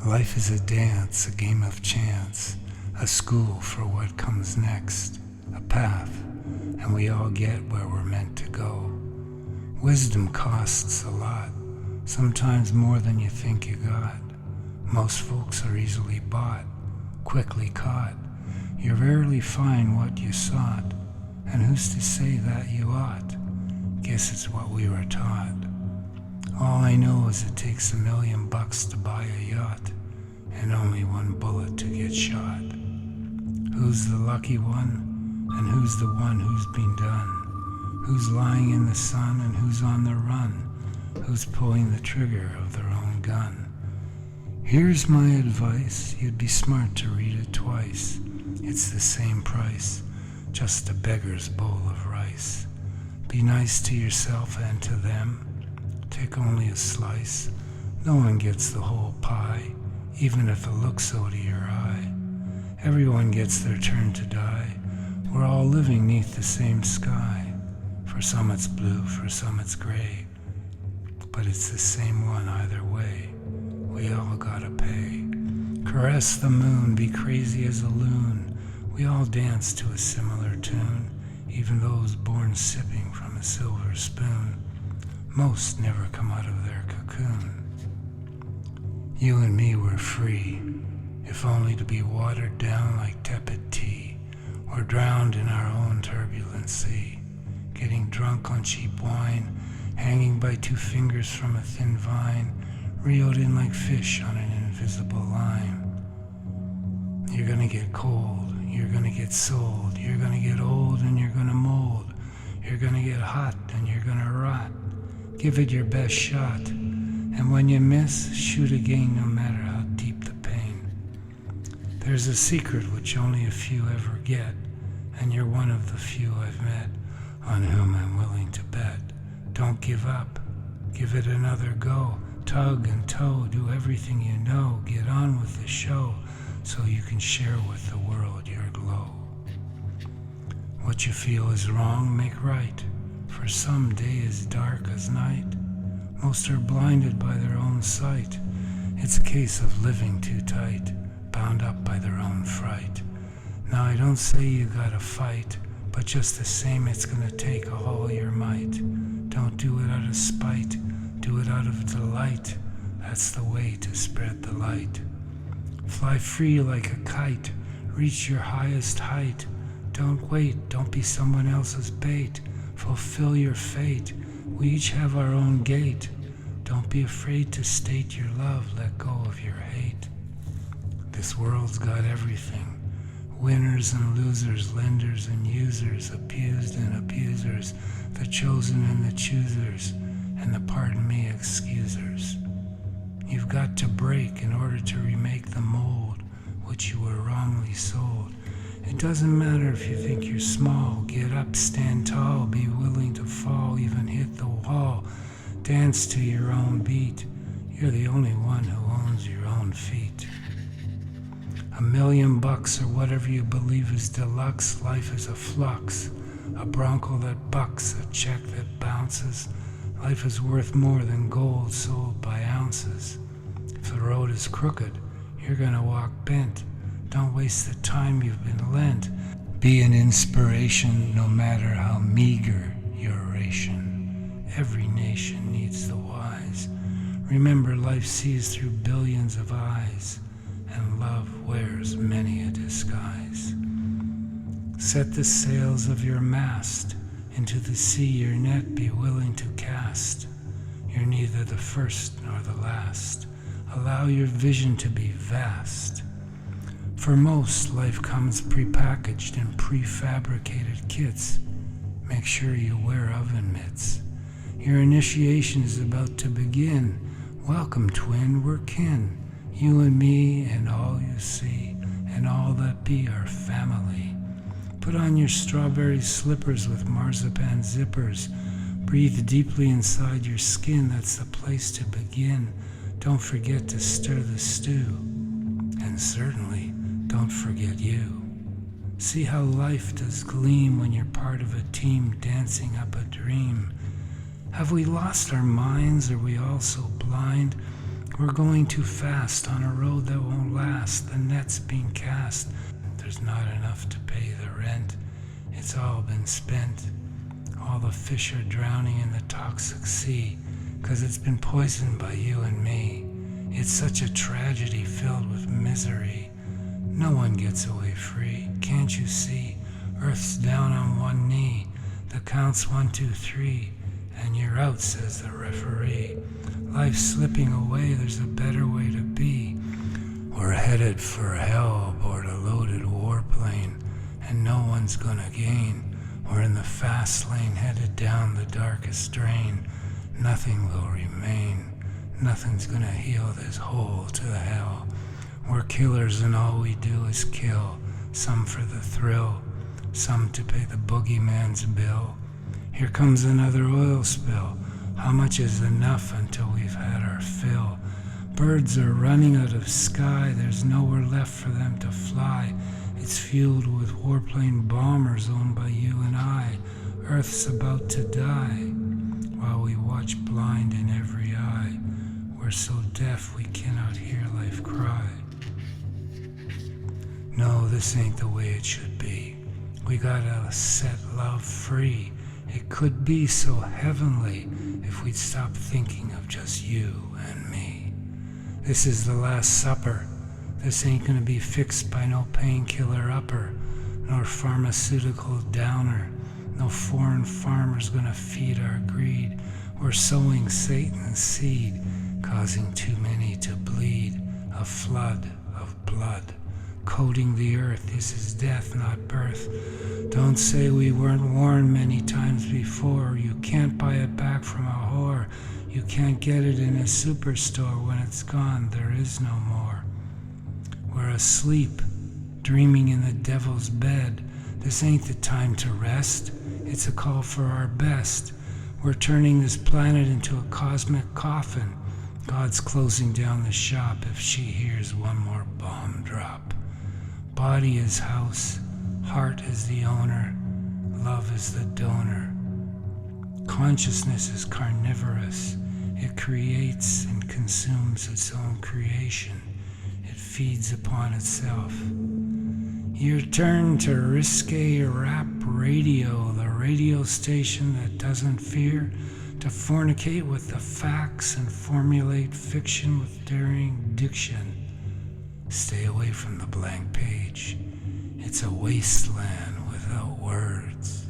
Life is a dance, a game of chance, a school for what comes next, a path, and we all get where we're meant to go. Wisdom costs a lot, sometimes more than you think you got. Most folks are easily bought, quickly caught. You rarely find what you sought, and who's to say that you ought? Guess it's what we were taught. All I know is it takes $1 million to buy a yacht, and only one bullet to get shot. Who's the lucky one, and who's the one who's been done? Who's lying in the sun, and who's on the run? Who's pulling the trigger of their own gun? Here's my advice, you'd be smart to read it twice. It's the same price, just a beggar's bowl of rice. Be nice to yourself and to them. Take only a slice. No one gets the whole pie, even if it looks so to your eye. Everyone gets their turn to die. We're all living neath the same sky. For some it's blue, for some it's gray. But it's the same one either way. We all gotta pay. Caress the moon, be crazy as a loon. We all dance to a similar tune, even those born sipping from a silver spoon. Most never come out of their cocoon. You and me were free, if only to be watered down like tepid tea, or drowned in our own turbulent sea, getting drunk on cheap wine, hanging by 2 fingers from a thin vine, reeled in like fish on an invisible line. You're gonna get cold, you're gonna get sold, you're gonna get old and you're gonna mold, you're gonna get hot and you're gonna rot. Give it your best shot, and when you miss, shoot again no matter how deep the pain. There's a secret which only a few ever get, and you're one of the few I've met on whom I'm willing to bet. Don't give up, give it another go, tug and tow, do everything you know, get on with the show, so you can share with the world your glow. What you feel is wrong, make right. For some day is dark as night. Most are blinded by their own sight. It's a case of living too tight, bound up by their own fright. Now I don't say you gotta fight, but just the same it's gonna take all your might. Don't do it out of spite, do it out of delight. That's the way to spread the light. Fly free like a kite, reach your highest height. Don't wait, don't be someone else's bait. Fulfill your fate, we each have our own gate. Don't be afraid to state your love, let go of your hate. This world's got everything, winners and losers, lenders and users, abused and abusers, the chosen and the choosers, and the pardon me excusers. You've got to break in order to remake the mold which you were wrongly sold. It doesn't matter if you think you're small, get up, stand tall, be willing to fall, even hit the wall, dance to your own beat. You're the only one who owns your own feet. $1 million or whatever you believe is deluxe, life is a flux, a bronco that bucks, a check that bounces. Life is worth more than gold sold by ounces. If the road is crooked, you're gonna walk bent. Don't waste the time you've been lent. Be an inspiration no matter how meager your ration. Every nation needs the wise. Remember, life sees through billions of eyes, and love wears many a disguise. Set the sails of your mast, into the sea your net be willing to cast. You're neither the first nor the last. Allow your vision to be vast. For most, life comes prepackaged in prefabricated kits. Make sure you wear oven mitts. Your initiation is about to begin. Welcome, twin, we're kin. You and me and all you see, and all that be our family. Put on your strawberry slippers with marzipan zippers. Breathe deeply inside your skin, that's the place to begin. Don't forget to stir the stew. And certainly, don't forget you. See how life does gleam when you're part of a team dancing up a dream. Have we lost our minds? Are we all so blind? We're going too fast on a road that won't last. The net's being cast. There's not enough to pay the rent. It's all been spent. All the fish are drowning in the toxic sea, 'cause it's been poisoned by you and me. It's such a tragedy filled with misery. No one gets away free. Can't you see? Earth's down on one knee. The count's 1, 2, 3, and you're out, says the referee. Life's slipping away, there's a better way to be. We're headed for hell aboard a loaded warplane, and no one's gonna gain. We're in the fast lane, headed down the darkest drain. Nothing will remain. Nothing's gonna heal this hole to the hell. We're killers and all we do is kill. Some for the thrill, some to pay the boogeyman's bill. Here comes another oil spill. How much is enough until we've had our fill? Birds are running out of sky. There's nowhere left for them to fly. It's fueled with warplane bombers owned by you and I. Earth's about to die while we watch blind in every eye. We're so deaf we cannot hear life cry. No, this ain't the way it should be. We gotta set love free. It could be so heavenly if we'd stop thinking of just you and me. This is the Last Supper. This ain't gonna be fixed by no painkiller upper, nor pharmaceutical downer. No foreign farmer's gonna feed our greed. We're sowing Satan's seed, causing too many to bleed. A flood of blood coating the earth. This is death, not birth. Don't say we weren't warned many times before. You can't buy it back from a whore. You can't get it in a superstore. When it's gone, there is no more. We're asleep, dreaming in the devil's bed. This ain't the time to rest. It's a call for our best. We're turning this planet into a cosmic coffin. God's closing down the shop if she hears one more bomb drop. Body is house, heart is the owner, love is the donor. Consciousness is carnivorous. It creates and consumes its own creation. It feeds upon itself. Your turn to risque rap radio, the radio station that doesn't fear to fornicate with the facts and formulate fiction with daring diction. Stay away from the blank page. It's a wasteland without words.